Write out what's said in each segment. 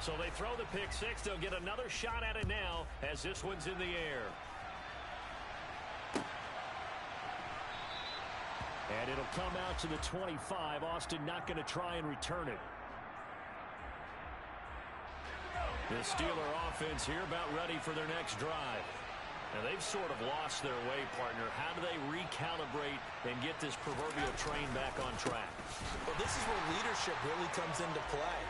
So they throw the pick six. They'll get another shot at it now as this one's in the air. And it'll come out to the 25. Austin not going to try and return it. The Steeler offense here about ready for their next drive. Now, they've sort of lost their way, partner. How do they recalibrate and get this proverbial train back on track? Well, this is where leadership really comes into play.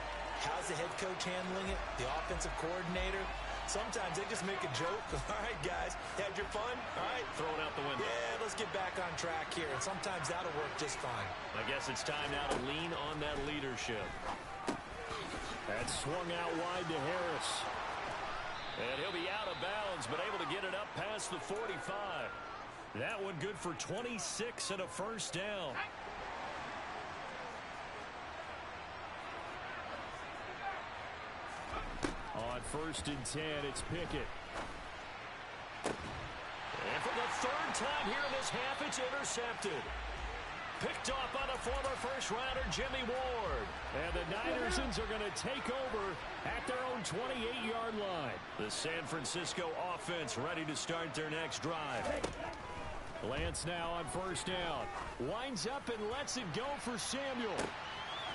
How's the head coach handling it? The offensive coordinator? Sometimes they just make a joke. All right, guys, had your fun? All right. Throw it out the window. Yeah, let's get back on track here. And sometimes that'll work just fine. I guess it's time now to lean on that leadership. That swung out wide to Harris. And he'll be out of bounds, but able to get it up past the 45. That one good for 26 and a first down. On 1st and 10, it's Pickett. And for the third time here in this half, it's intercepted. Picked off by the former first-rounder, Jimmy Ward. And the Ninersons are going to take over at their own 28-yard line. The San Francisco offense ready to start their next drive. Lance now on 1st down. Winds up and lets it go for Samuel.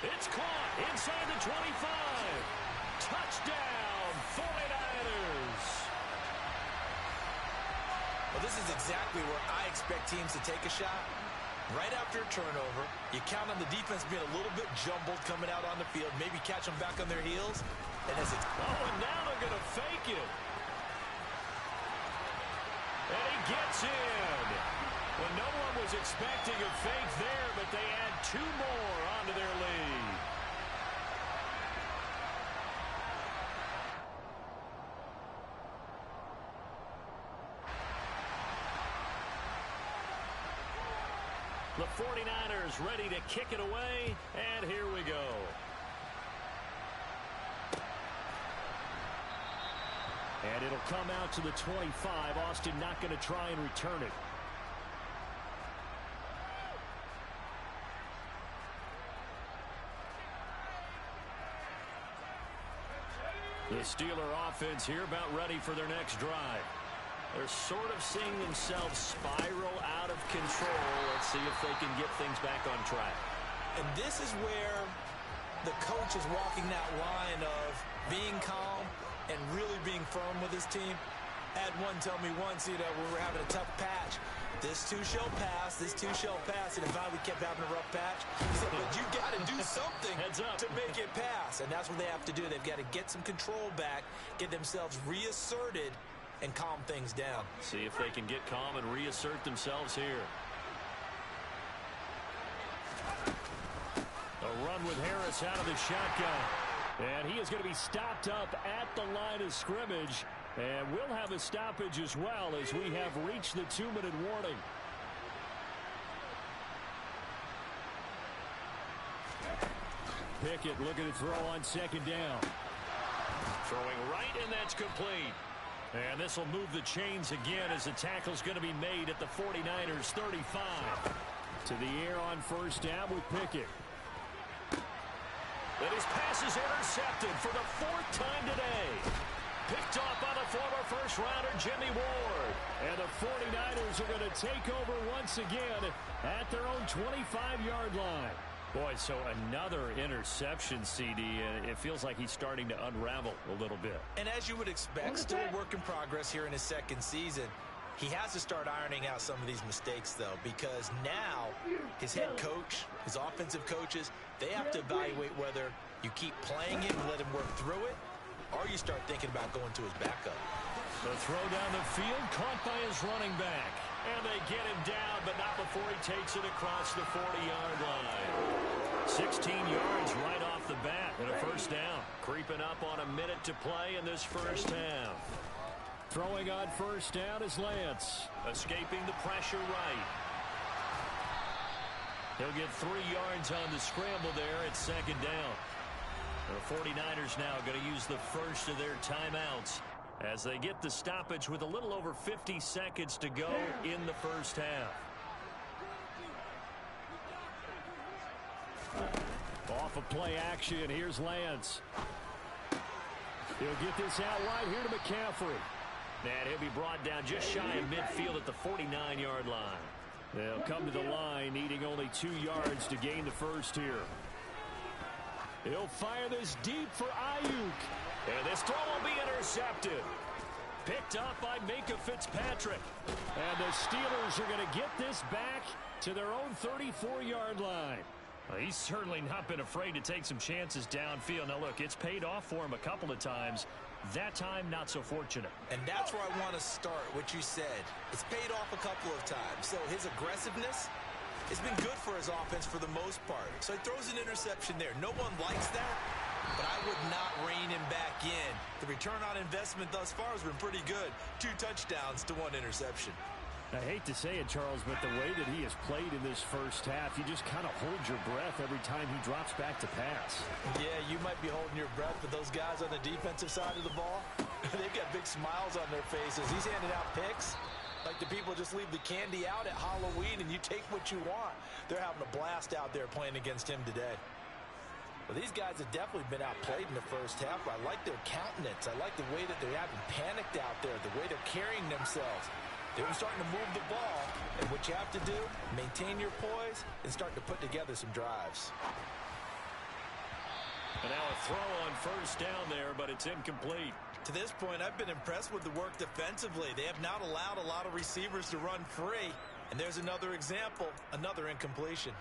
It's caught inside the 25. Touchdown, 49ers. Well, this is exactly where I expect teams to take a shot. Right after a turnover, you count on the defense being a little bit jumbled coming out on the field, maybe catch them back on their heels. And as it's and now they're going to fake it. And he gets in. Well, no one was expecting a fake there, but they add 2 more onto their lead. The 49ers ready to kick it away, and here we go. And it'll come out to the 25. Austin not going to try and return it. The Steeler offense here about ready for their next drive. They're sort of seeing themselves spiral out of control. Let's see if they can get things back on track. And this is where the coach is walking that line of being calm and really being firm with his team. I had one tell me once, when we were having a tough patch, this too shall pass, this too shall pass. And if we kept having a rough patch, he said, but you got to do something to make it pass. And that's what they have to do. They've got to get some control back, get themselves reasserted, and calm things down. See if they can get calm and reassert themselves here. A run with Harris out of the shotgun. And he is going to be stopped up at the line of scrimmage. And we'll have a stoppage as well as we have reached the 2-minute warning. Pickett looking to throw on 2nd down. Throwing right, and that's complete. And this will move the chains again as the tackle's going to be made at the 49ers 35. To the air on 1st down with Pickett. And his pass is intercepted for the 4th time today. Picked off by the former first-rounder Jimmy Ward. And the 49ers are going to take over once again at their own 25-yard line. Boy, so another interception, CD, and it feels like he's starting to unravel a little bit. And as you would expect, still a work in progress here in his 2nd season. He has to start ironing out some of these mistakes, though, because now his head coach, his offensive coaches, they have to evaluate whether you keep playing him and let him work through it, or you start thinking about going to his backup. The throw down the field, caught by his running back. And they get him down, but not before he takes it across the 40-yard line. 16 yards right off the bat and a 1st down. Creeping up on a minute to play in this 1st half. Throwing on 1st down is Lance. Escaping the pressure right. He'll get 3 yards on the scramble there at 2nd down. The 49ers now going to use the first of their timeouts as they get the stoppage with a little over 50 seconds to go in the 1st half. Off of play action, here's Lance. He'll get this out wide here to McCaffrey. And he'll be brought down just shy of midfield at the 49-yard line. They'll come to the line needing only 2 yards to gain the first here. He'll fire this deep for Ayuk. And this throw will be intercepted. Picked up by Minka Fitzpatrick. And the Steelers are going to get this back to their own 34-yard line. Well, he's certainly not been afraid to take some chances downfield. Now, look, it's paid off for him a couple of times. That time, not so fortunate. And that's where I want to start, what you said. It's paid off a couple of times. So his aggressiveness has been good for his offense for the most part. So he throws an interception there. No one likes that, but I would not rein him back in. The return on investment thus far has been pretty good. 2 touchdowns to 1 interception. I hate to say it, Charles, but the way that he has played in this first half, you just kind of hold your breath every time he drops back to pass. Yeah, you might be holding your breath, but those guys on the defensive side of the ball, they've got big smiles on their faces. He's handing out picks like the people just leave the candy out at Halloween and you take what you want. They're having a blast out there playing against him today. Well, these guys have definitely been outplayed in the first half. I like their countenance. I like the way that they haven't panicked out there, the way they're carrying themselves. They're starting to move the ball, and what you have to do, maintain your poise and start to put together some drives. And now a throw on first down there, but it's incomplete. To this point, I've been impressed with the work defensively. They have not allowed a lot of receivers to run free, and there's another example, another incompletion.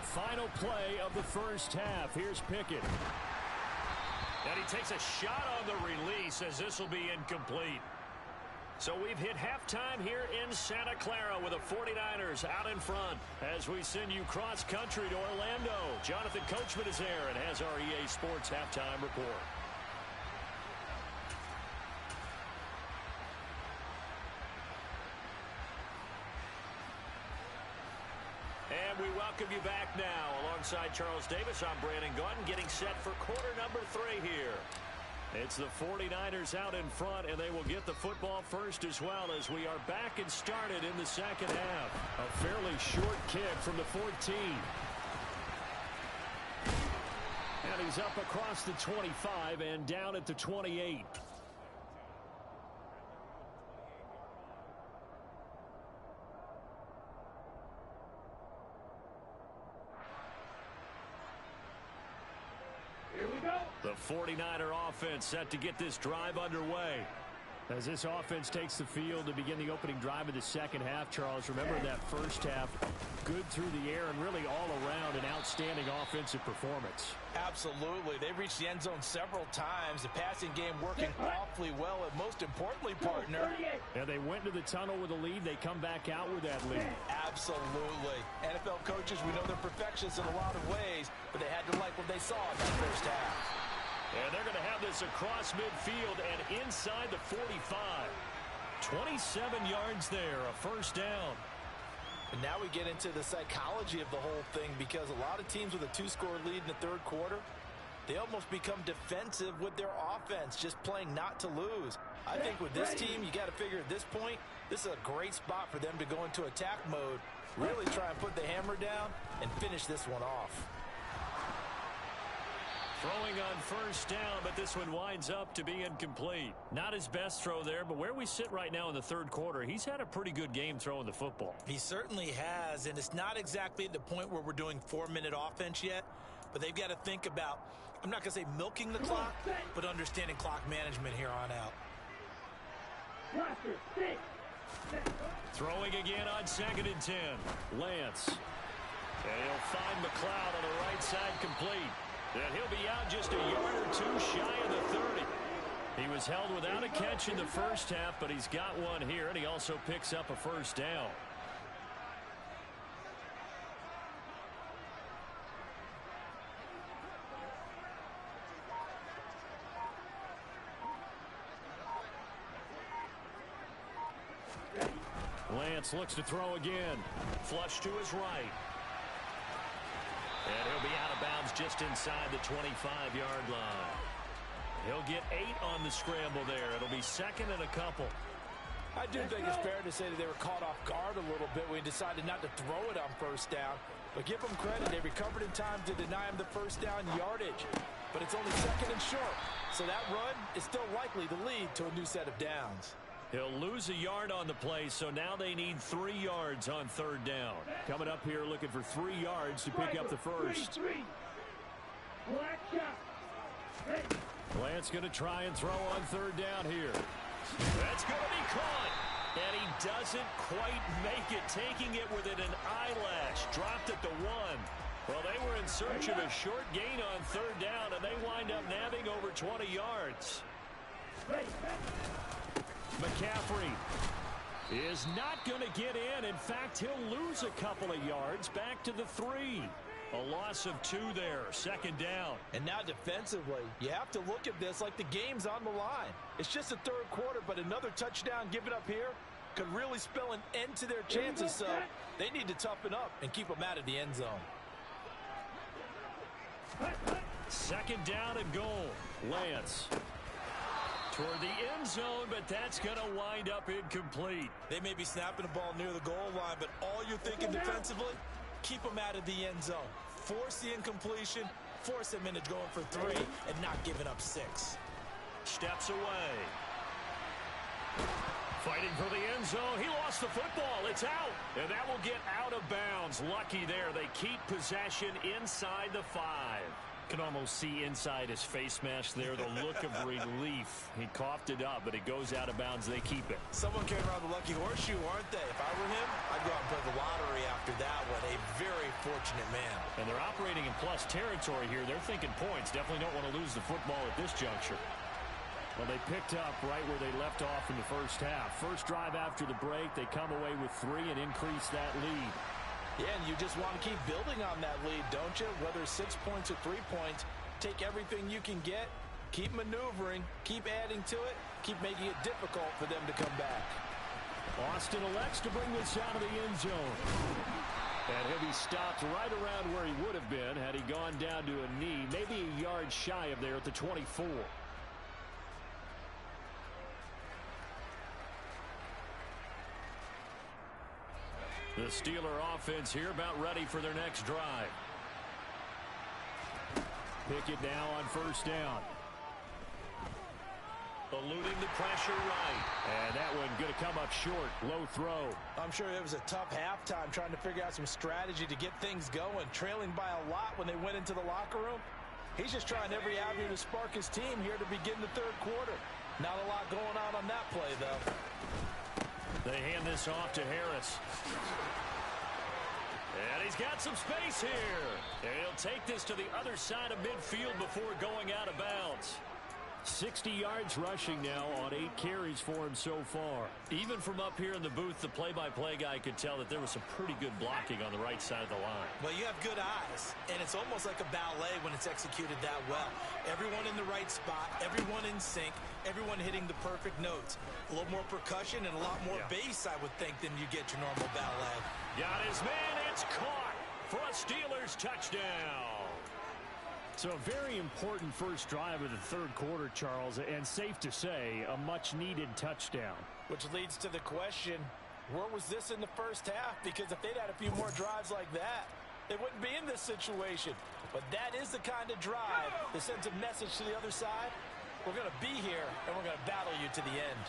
Final play of the first half. Here's Pickett. And he takes a shot on the release as this will be incomplete. So we've hit halftime here in Santa Clara with the 49ers out in front as we send you cross country to Orlando. Jonathan Coachman is there and has our EA Sports halftime report. And we welcome you back now. Alongside Charles Davis, I'm Brandon Gautin, getting set for quarter number 3 here. It's the 49ers out in front, and they will get the football first as well as we are back and started in the second half. A fairly short kick from the 14. And he's up across the 25 and down at the 28. The 49er offense set to get this drive underway. As this offense takes the field to begin the opening drive of the second half, Charles, remember that first half, good through the air and really all around an outstanding offensive performance. Absolutely. They reached the end zone several times. The passing game working awfully well, and most importantly, partner. And they went to the tunnel with a lead. They come back out with that lead. Absolutely. NFL coaches, we know they're perfectionists in a lot of ways, but they had to like what they saw in that first half. And they're going to have this across midfield and inside the 45. 27 yards there, a first down. And now we get into the psychology of the whole thing, because a lot of teams with a 2-score lead in the third quarter, they almost become defensive with their offense, just playing not to lose. I think with this team, you got to figure at this point, this is a great spot for them to go into attack mode, really try and put the hammer down and finish this one off. Throwing on first down, but this one winds up to be incomplete. Not his best throw there, but where we sit right now in the third quarter, he's had a pretty good game throwing the football. He certainly has, and it's not exactly at the point where we're doing 4-minute offense yet, but they've got to think about, I'm not going to say milking the clock, but understanding clock management here on out. Throwing again on 2nd and 10. Lance. And he'll find McLeod on the right side complete. And he'll be out just a yard or 2 shy of the 30. He was held without a catch in the first half, but he's got one here, and he also picks up a first down. Lance looks to throw again. Flush to his right. And he'll be out of bounds just inside the 25-yard line. He'll get 8 on the scramble there. It'll be 2nd and a couple. I do think it's fair to say that they were caught off guard a little bit when he decided not to throw it on first down. But give them credit. They recovered in time to deny him the first down yardage. But it's only second and short. So that run is still likely to lead to a new set of downs. He'll lose a yard on the play, so now they need 3 yards on third down. Coming up here looking for 3 yards to pick up the first. Lance going to try and throw on third down here. That's going to be caught. And he doesn't quite make it, taking it within an eyelash. Dropped at the 1. Well, they were in search of a short gain on third down, and they wind up nabbing over 20 yards. McCaffrey is not going to get in. In fact, he'll lose a couple of yards back to the 3. A loss of 2 there, second down. And now defensively, you have to look at this like the game's on the line. It's just the third quarter, but another touchdown given up here could really spell an end to their chances. So they need to toughen up and keep them out of the end zone. Second down and goal. Lance toward the end zone, but that's going to wind up incomplete. They may be snapping the ball near the goal line, but all you're thinking defensively, keep them out of the end zone. Force the incompletion, force them into going for 3, and not giving up 6. Steps away. Fighting for the end zone. He lost the football. It's out. And that will get out of bounds. Lucky there. They keep possession inside the 5. Can almost see inside his face mask there the look of relief. He coughed it up, but it goes out of bounds. They keep it. Someone came around the lucky horseshoe, aren't they? If I were him, I'd go out and play the lottery after that one. A very fortunate man. And they're operating in plus territory here. They're thinking points. Definitely don't want to lose the football at this juncture. Well, they picked up right where they left off in the first half. First drive after the break, they come away with 3 and increase that lead. Yeah, and you just want to keep building on that lead, don't you? Whether it's 6 points or 3 points, take everything you can get, keep maneuvering, keep adding to it, keep making it difficult for them to come back. Austin elects to bring this out of the end zone. And he'll be stopped right around where he would have been had he gone down to a knee, maybe a yard shy of there at the 24. The Steeler offense here about ready for their next drive. Pickett now on first down. Eluding the pressure right. And that one going to come up short. Low throw. I'm sure it was a tough halftime trying to figure out some strategy to get things going. Trailing by a lot when they went into the locker room. He's just trying every avenue to spark his team here to begin the third quarter. Not a lot going on that play, though. They hand this off to Harris. And he's got some space here. And he'll take this to the other side of midfield before going out of bounds. 60 yards rushing now on 8 carries for him so far. Even from up here in the booth, the play-by-play guy could tell that there was some pretty good blocking on the right side of the line. Well, you have good eyes, and it's almost like a ballet when it's executed that well. Everyone in the right spot, everyone in sync, everyone hitting the perfect notes. A little more percussion and a lot more bass, I would think, than you get your normal ballet. Got his man. It's caught for a Steelers touchdown. So a very important first drive of the third quarter, Charles, and safe to say, a much-needed touchdown. Which leads to the question, where was this in the first half? Because if they'd had a few more drives like that, they wouldn't be in this situation. But that is the kind of drive that sends a message to the other side. We're going to be here, and we're going to battle you to the end.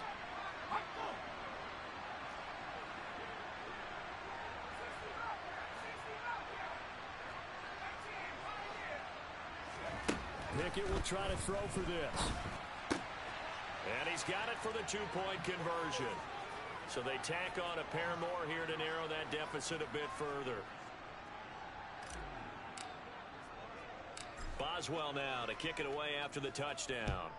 Pickett will try to throw for this. And he's got it for the 2-point conversion. So they tack on a pair more here to narrow that deficit a bit further. Boswell now to kick it away after the touchdown.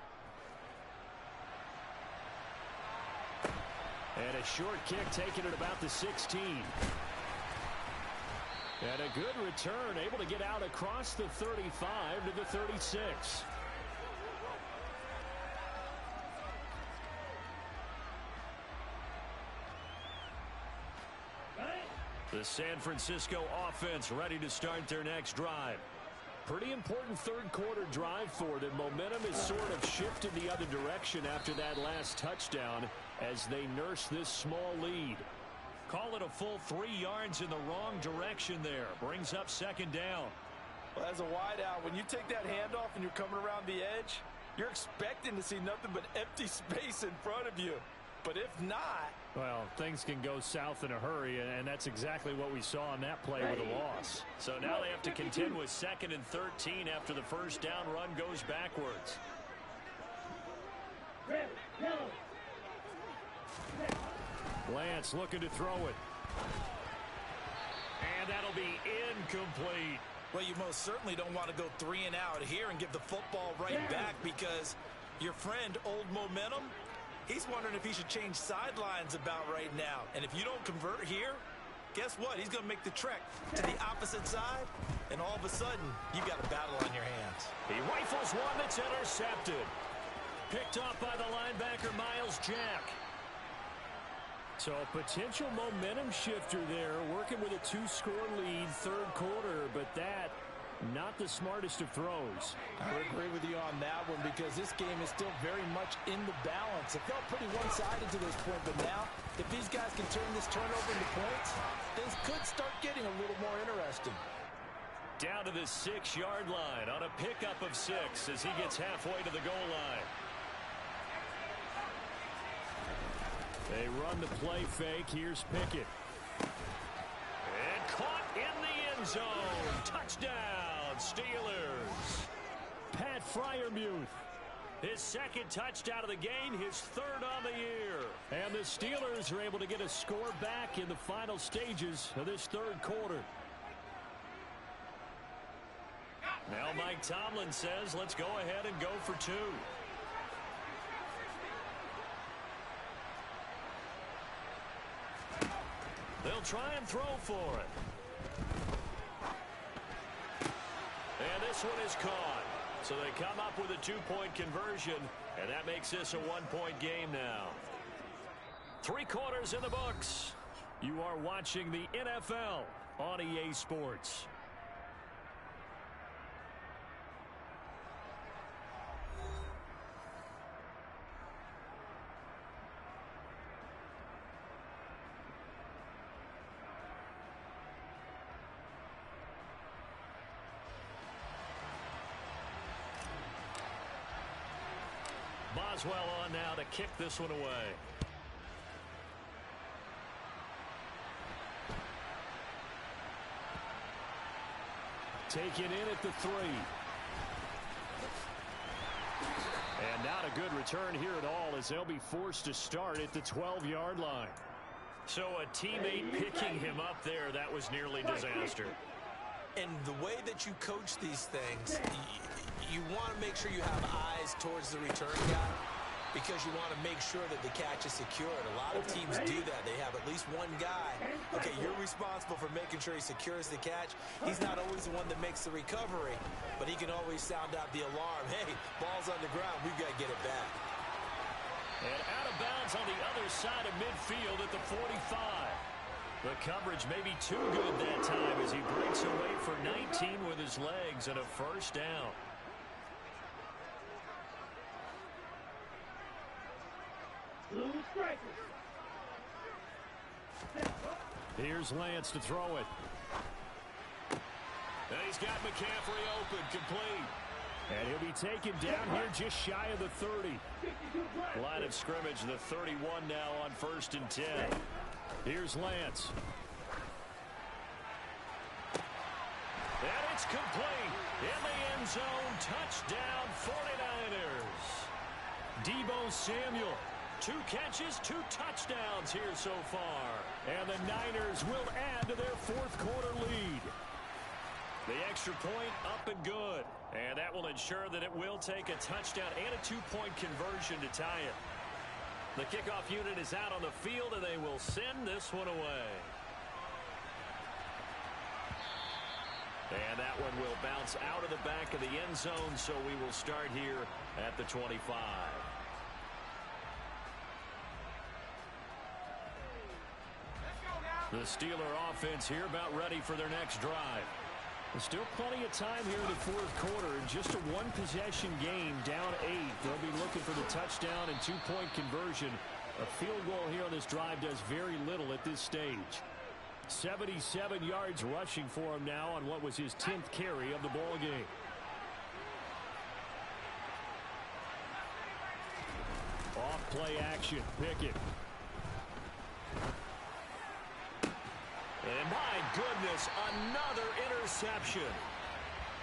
And a short kick taken at about the 16. And a good return, able to get out across the 35 to the 36. The San Francisco offense ready to start their next drive. Pretty important third quarter drive for them. Momentum is sort of shifted the other direction after that last touchdown. as they nurse this small lead. Call it a full 3 yards in the wrong direction there. Brings up second down. Well, as a wideout, when you take that handoff and you're coming around the edge, you're expecting to see nothing but empty space in front of you. But if not... Well, things can go south in a hurry, and that's exactly what we saw on that play with a loss. So now they have to contend with 2nd and 13 after the first down run goes backwards. Lance looking to throw it. And that'll be incomplete. Well, you most certainly don't want to go 3 and out here and give the football right back, because your friend, Old Momentum, he's wondering if he should change sidelines about right now. And if you don't convert here, guess what? He's going to make the trek to the opposite side, and all of a sudden, you've got a battle on your hands. He rifles one that's intercepted. Picked off by the linebacker, Miles Jack. So a potential momentum shifter there, working with a 2-score lead, 3rd quarter, but that, not the smartest of throws. I would agree with you on that one, because this game is still very much in the balance. It felt pretty one-sided to this point, but now, if these guys can turn this turnover into points, things could start getting a little more interesting. Down to the 6-yard line on a pickup of 6 as he gets halfway to the goal line. They run the play fake. Here's Pickett. And caught in the end zone. Touchdown, Steelers. Pat Freiermuth. His 2nd touchdown of the game, his 3rd on the year. And the Steelers are able to get a score back in the final stages of this 3rd quarter. Now Mike Tomlin says, let's go ahead and go for 2. They'll try and throw for it. And this one is caught. So they come up with a 2-point conversion, and that makes this a 1-point game now. 3 quarters in the books. You are watching the NFL on EA Sports. Boswell on now to kick this one away. Taken in at the 3. And not a good return here at all, as they'll be forced to start at the 12-yard line. So a teammate picking him up there, that was nearly disaster. And the way that you coach these things, you want to make sure you have eyes towards the return guy, because you want to make sure that the catch is secured. A lot of teams do that. They have at least one guy. Okay, you're responsible for making sure he secures the catch. He's not always the one that makes the recovery, but he can always sound out the alarm. Hey, ball's on the ground. We've got to get it back. And out of bounds on the other side of midfield at the 45. The coverage may be too good that time as he breaks away for 19 with his legs and a 1st down. Here's Lance to throw it. And he's got McCaffrey open, complete. And he'll be taken down here just shy of the 30. Line of scrimmage, the 31 now on 1st and 10. Here's Lance. And it's complete. In the end zone, touchdown 49ers. Deebo Samuel. 2 catches, 2 touchdowns here so far. And the Niners will add to their 4th quarter lead. The extra point up and good. And that will ensure that it will take a touchdown and a 2-point conversion to tie it. The kickoff unit is out on the field, and they will send this one away. And that one will bounce out of the back of the end zone, so we will start here at the 25. The Steeler offense here about ready for their next drive. There's still plenty of time here in the 4th quarter. Just a 1-possession game, down 8. They'll be looking for the touchdown and 2-point conversion A field goal here on this drive does very little at this stage. 77 yards rushing for him now on what was his 10th carry of the ball game. Off play action. Pickett. And my goodness, another interception.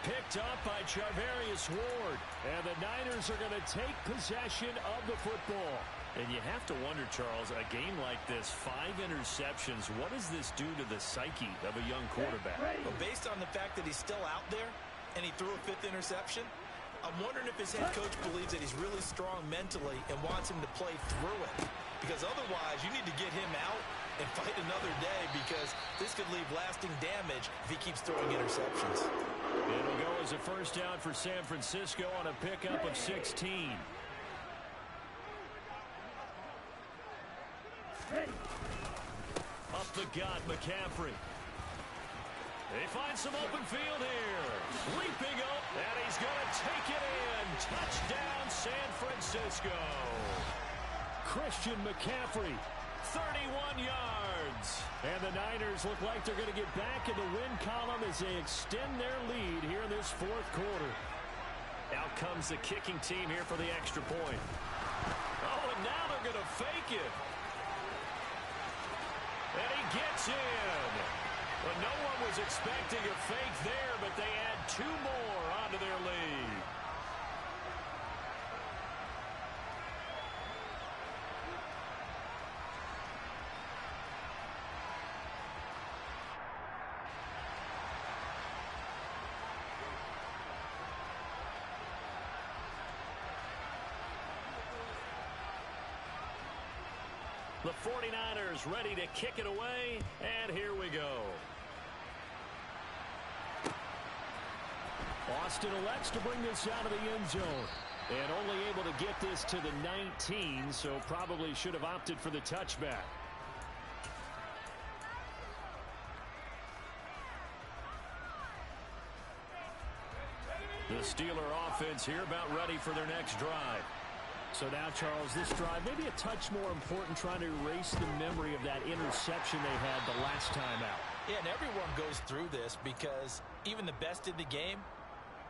Picked up by Charvarius Ward. And the Niners are going to take possession of the football. And you have to wonder, Charles, a game like this, 5 interceptions, what does this do to the psyche of a young quarterback? Well, based on the fact that he's still out there and he threw a 5th interception, I'm wondering if his head coach believes that he's really strong mentally and wants him to play through it. Because otherwise, you need to get him out and fight another day, because this could leave lasting damage if he keeps throwing interceptions. It'll go as a first down for San Francisco on a pickup of 16. Up the gut, McCaffrey. They find some open field here. Leaping up, and he's going to take it in. Touchdown, San Francisco. Christian McCaffrey, 31 yards. And the Niners look like they're going to get back in the win column as they extend their lead here in this 4th quarter. Out comes the kicking team here for the extra point. Oh, and now they're going to fake it. And he gets in. But no one was expecting a fake there, but they add 2 more onto their lead. The 49ers ready to kick it away, and here we go. Austin elects to bring this out of the end zone, and only able to get this to the 19, so probably should have opted for the touchback. The Steeler offense here about ready for their next drive. So now, Charles, this drive maybe a touch more important, trying to erase the memory of that interception they had the last time out. Yeah, and everyone goes through this, because even the best in the game,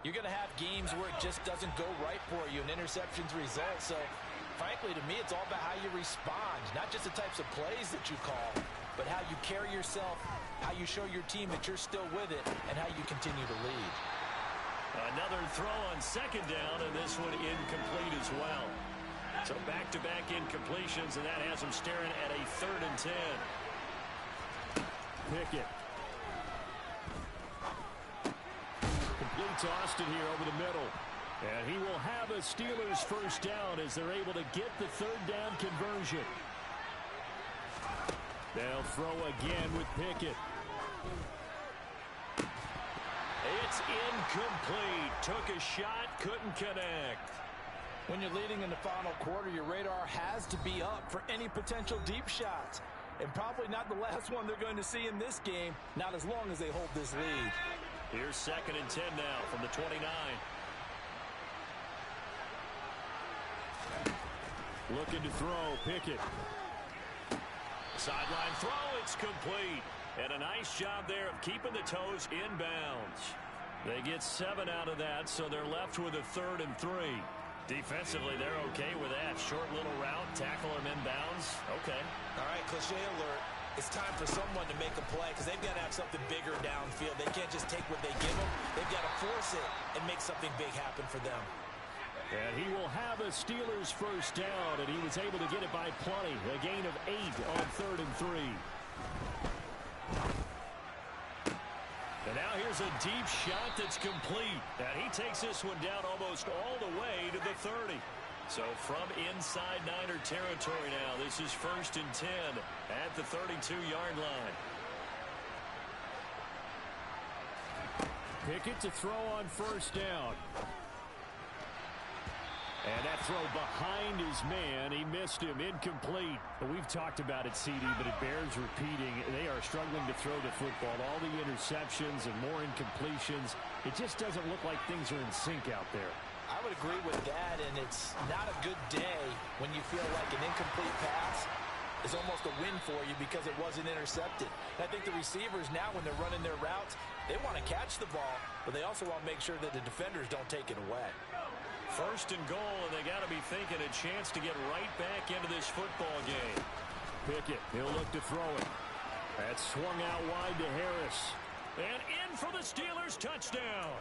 you're going to have games where it just doesn't go right for you, and interceptions result. So, frankly, to me, it's all about how you respond, not just the types of plays that you call, but how you carry yourself, how you show your team that you're still with it, and how you continue to lead. Another throw on 2nd down, and this one incomplete as well. So back-to-back incompletions, and that has him staring at a 3rd and 10. Pickett. Completes Austin here over the middle. And he will have a Steelers first down as they're able to get the 3rd down conversion. They'll throw again with Pickett. It's incomplete. Took a shot, couldn't connect. When you're leading in the final quarter, your radar has to be up for any potential deep shots. And probably not the last one they're going to see in this game, not as long as they hold this lead. Here's 2nd and 10 now from the 29. Looking to throw, Pickett. Sideline throw, it's complete. And a nice job there of keeping the toes inbounds. They get 7 out of that, so they're left with a 3rd and 3. Defensively, they're okay with that. Short little route, tackle him inbounds. Okay. All right, cliche alert. It's time for someone to make a play, because they've got to have something bigger downfield. They can't just take what they give them. They've got to force it and make something big happen for them. And he will have a Steelers first down, and he was able to get it by plenty. A gain of 8 on 3rd and 3. And now here's a deep shot that's complete. And he takes this one down almost all the way to the 30. So from inside Niner territory now, this is 1st and 10 at the 32-yard line. Pickett to throw on first down. And that throw behind his man. He missed him. Incomplete. But we've talked about it, CD, but it bears repeating. They are struggling to throw the football. All the interceptions and more incompletions. It just doesn't look like things are in sync out there. I would agree with that, and it's not a good day when you feel like an incomplete pass is almost a win for you because it wasn't intercepted. And I think the receivers now, when they're running their routes, they want to catch the ball, but they also want to make sure that the defenders don't take it away. First and goal, and they got to be thinking a chance to get right back into this football game. Pickett, he'll look to throw it. That's swung out wide to Harris. And in for the Steelers touchdown.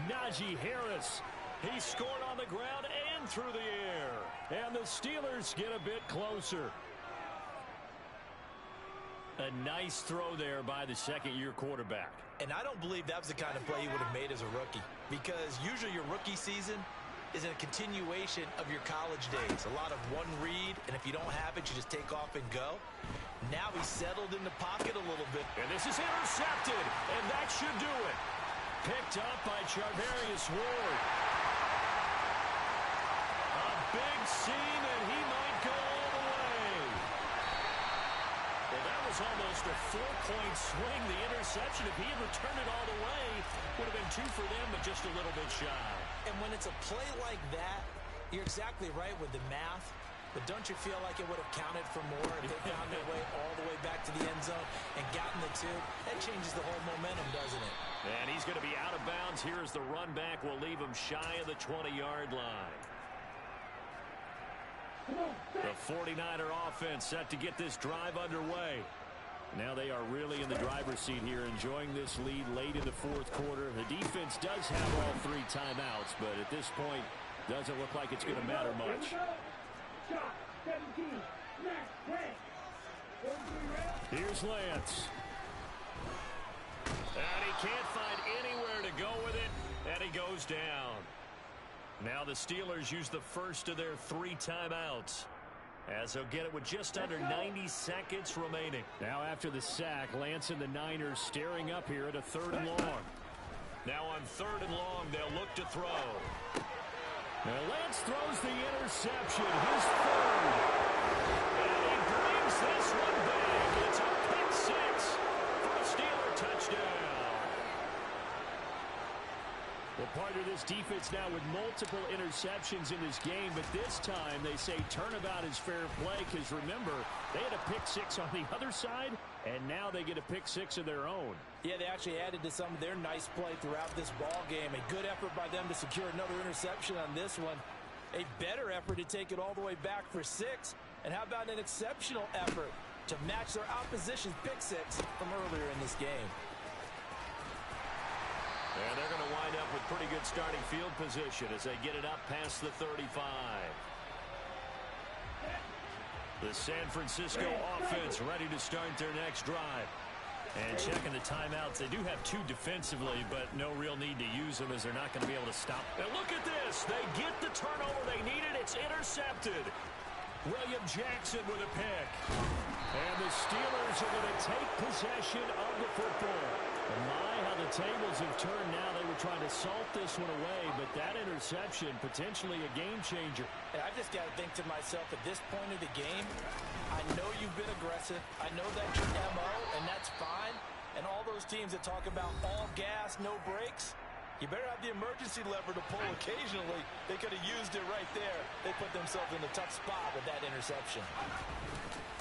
Najee Harris. He scored on the ground and through the air. And the Steelers get a bit closer. A nice throw there by the second-year quarterback. And I don't believe that was the kind of play he would have made as a rookie, because usually your rookie season is a continuation of your college days. A lot of one read, and if you don't have it, you just take off and go. Now he's settled in the pocket a little bit. And this is intercepted, and that should do it. Picked up by Charvarius Ward. A big seam, and he might go all the way. Well, that was almost a 4-point swing. The interception, if he had returned it all the way, would have been 2 for them, but just a little bit shy. And when it's a play like that, you're exactly right with the math. But don't you feel like it would have counted for more if they found their way all the way back to the end zone and gotten the 2? That changes the whole momentum, doesn't it? And he's going to be out of bounds. Here as the run back will leave him shy of the 20-yard line. The 49er offense set to get this drive underway. Now they are really in the driver's seat here, enjoying this lead late in the fourth quarter. The defense does have all 3 timeouts, but at this point, doesn't look like it's going to matter much. Here's Lance. And he can't find anywhere to go with it, and he goes down. Now the Steelers use the first of their 3 timeouts, as they'll get it with just under 90 seconds remaining. Now after the sack, Lance and the Niners staring up here at a 3rd and long. Now on 3rd and long, they'll look to throw. Now Lance throws the interception, his 3rd. And he brings this one back. It's a pick 6 for a Steeler touchdown. Well, part of this defense now with multiple interceptions in this game, but this time they say turnabout is fair play, because remember, they had a pick 6 on the other side, and now they get a pick 6 of their own. Yeah, they actually added to some of their nice play throughout this ball game. A good effort by them to secure another interception on this one. A better effort to take it all the way back for 6. And how about an exceptional effort to match their opposition's pick 6 from earlier in this game? And they're going to wind up with pretty good starting field position as they get it up past the 35. The San Francisco offense ready to start their next drive. And checking the timeouts, they do have 2 defensively, but no real need to use them as they're not going to be able to stop. And look at this. They get the turnover they needed. It's intercepted. William Jackson with a pick. And the Steelers are going to take possession of the football. And my, how the tables have turned now. They were trying to salt this one away, but that interception, potentially a game changer. And I just got to think to myself, at this point of the game, I know you've been aggressive. I know that's your MO, and that's fine. And all those teams that talk about all gas, no brakes, you better have the emergency lever to pull occasionally. They could have used it right there. They put themselves in a tough spot with that interception.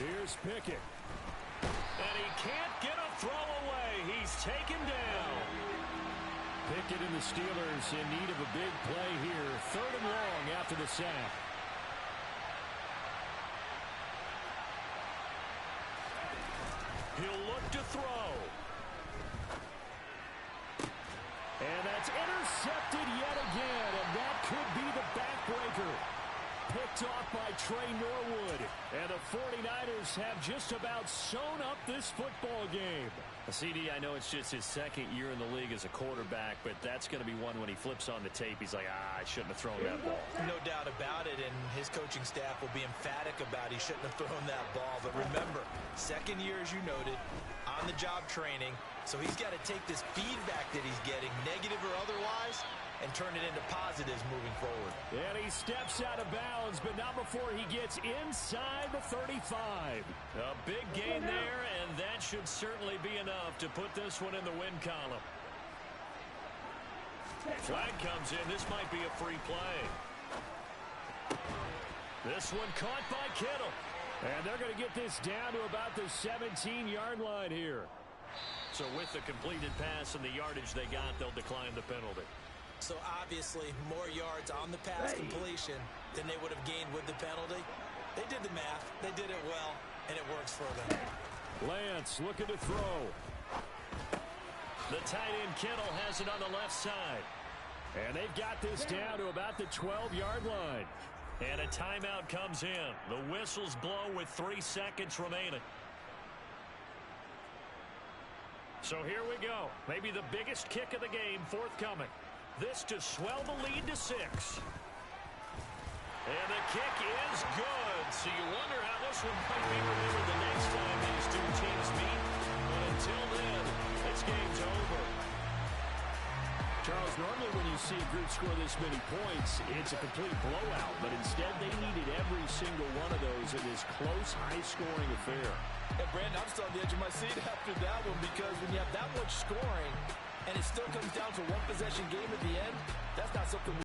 Here's Pickett. And he can't get a throw away. He's taken down. Pickett and the Steelers in need of a big play here. 3rd and long after the sack. He'll look to throw. And that's intercepted yet again. And that could be the backbreaker. Picked off by Trey Norwood. And the 49ers have just about sewn up this football game. CD, I know it's just his 2nd year in the league as a quarterback, but that's going to be one when he flips on the tape. He's like, I shouldn't have thrown that ball. No doubt about it, and his coaching staff will be emphatic about he shouldn't have thrown that ball. But remember, 2nd year, as you noted, on-the-job training. So he's got to take this feedback that he's getting, negative or otherwise, and turn it into positives moving forward. And he steps out of bounds, but not before he gets inside the 35. A big gain there, and that should certainly be enough to put this one in the win column. Flag comes in. This might be a free play. This one caught by Kittle. And they're going to get this down to about the 17-yard line here. So with the completed pass and the yardage they got, they'll decline the penalty. So obviously more yards on the pass completion than they would have gained with the penalty. They did the math. They did it well, and it works for them. Lance looking to throw. The tight end Kittle has it on the left side. And they've got this down to about the 12-yard line. And a timeout comes in. The whistles blow with 3 seconds remaining. So here we go. Maybe the biggest kick of the game forthcoming. This to swell the lead to 6. And the kick is good. So you wonder how this one might be remembered the next time these two teams meet. But until then, this game's over. Charles, normally when you see a group score this many points, it's a complete blowout. But instead, they needed every single one of those in this close, high-scoring affair. And Brandon, I'm still on the edge of my seat after that one, because when you have that much scoring and it still comes down to one possession game at the end, that's not something